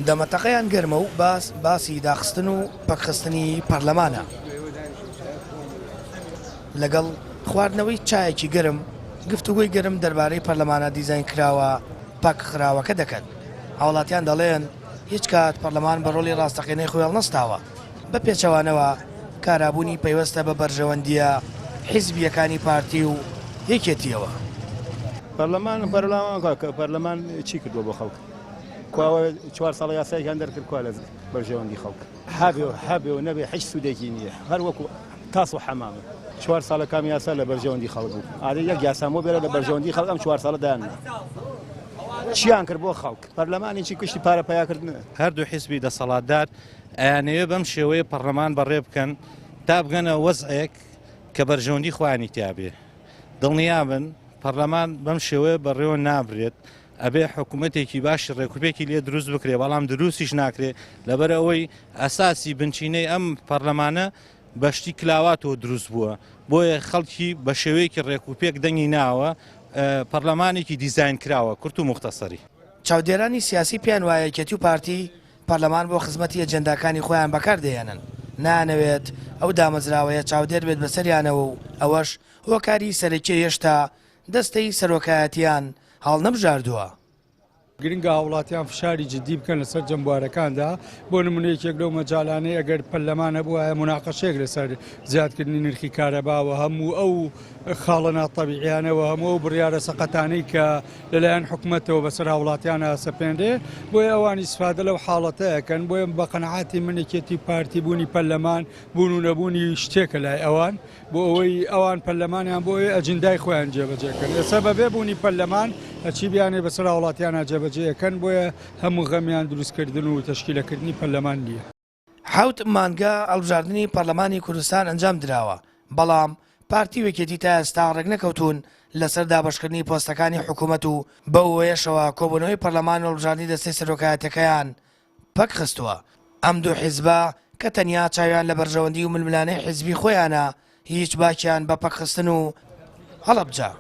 دەمەتەقەیان گەرمە و باسی داخستن و پەکخستنی پەرلەمانە. لەگەڵ خواردنەوەی چایەکی گەرم گفتوگوی گەرم دەربارەی پەرلەمانە دیزاین کراوە پاکخراوەکە دەکەن. هاوڵاتیان دەڵێن هیچ کات پەرلەمان بە ڕۆڵی ڕاستەقینەی خۆی هەڵنەستاوە. بە پێچەوانەوە کارابوونی پەیوەستە بە بەرژەوەندیە حیزبیەکانی پارتی و یەکێتیەوە. پەرلەمان چی کردووە بۆ خەڵک؟ کواوە 4 ساڵ یاساییان دەرکرد کوا لە بەرژەوەندی خەڵک. هەبێ و نەبێ هیچ سوودێکی نییە. هەر وەکو تاس و حەمامە. 4 ساڵە کام یاسا لە بەرژەوەندی خەڵک بوو. ئادە یەک یاسامۆ بێرە لە بەرژەوەندی خەڵک ئەم 4 ساڵە دایاننا. چیان کرد بۆ خەڵک؟ پەرلەمانێکی کشتی پارە پیاکردن. هەردوو حیزبی دەسەڵاتدار ئەیانەوێ بەم شێوەیە پەرلەمان بەڕێ بکەن تا بگەنە وەزعێک کە بەرژەوەندی خوانی تیابێ. دڵنیابن پەرلەمان بەم شێوەیە بەڕێوە نابرێت. ئەبێ حکوومەتێکی باشی ڕێکوپێکی لێ دروست بکرێ، بەڵام دروستیش ناکرێ لەبەر ئەوەی ئەساسی بنچینەی ئەم پەرلەمانە بەشتی کلاواتەوە دروست بووە. بۆیە خەڵکی بە شێوەیەکی ڕێکوپێک دەنگی ناوە پەرلەمانێکی دیزاین کراوە کورت و مختصری. چاودێرانی سیاسی پیان وایە یەکێتی و پارتی پەرلەمان بۆ خزمەتی ئەجەنداکانی خۆیان بەکاردێنن. نانەوێت ئەو دامەزراوەیە چاودێر بێت بەسەریانەوە و ئەوەش هۆکاری سەرەکی هێشتا دەستەی سەرۆکایەتیان هەڵ نەبژاردووە. گرنگە هاوڵاتیان فشاری جدی بکەن لەسەر جەمبوارەکاندا. بۆ نمونەیەکێک لەو مەجاالانەی ئەگەر پەرلەمانە بووە مناقەشێک لەسەر زیادکردنی نرخی کارەباوە هەموو ئەو خاڵە ناتەبیعیانەوە هەموو ئەو بڕیارە سەقەتانەی کە لەلایەن حکوومەتەوە بەسەر هاوڵاتیانە سەپێنرێ بۆیە ئەوانی سفادە لەو حاڵەتەیەکەن. بۆیە بە قەنەعاتی منێکێتی پارتی بوونی پەرلەمان بوون و نەبوونی شتێکە لای ئەوان بۆ ئەوەی ئەوان پەرلەمانیان بۆی ئەجندای خۆیان جێبەجێکەن. ئێستا بەبێ بوونی پەرلەمان ئەچی بیانێ بەسەر هاوڵاتیانە جێبەجێەکەن بۆیە هەموو غەمیان دروستکردن و تەشکیلەکردنی پەرلەمان نییە. 7 مانگە هەڵبژاردننی پەرلەمانی کوردستان ئەنجام دراوە، بەڵام پارتی وەکێتی تا ئێستا ڕێک نەکەوتون لەسەر دابەشکردنی پۆستەکانی حکوومەت و بەوەیەشەوە کۆبوونەوەی پەرلەمان و هەڵبژاردننی دەستەی سەرۆکایەتەکەیان پەک خستووە. ئەم دوو حیزبە کە تەنیا چاویان لە بەرژەوەندی و ململانەی حیزبی خۆیانە هیچ باکیان بە پەکخستن و هەڵەبجا.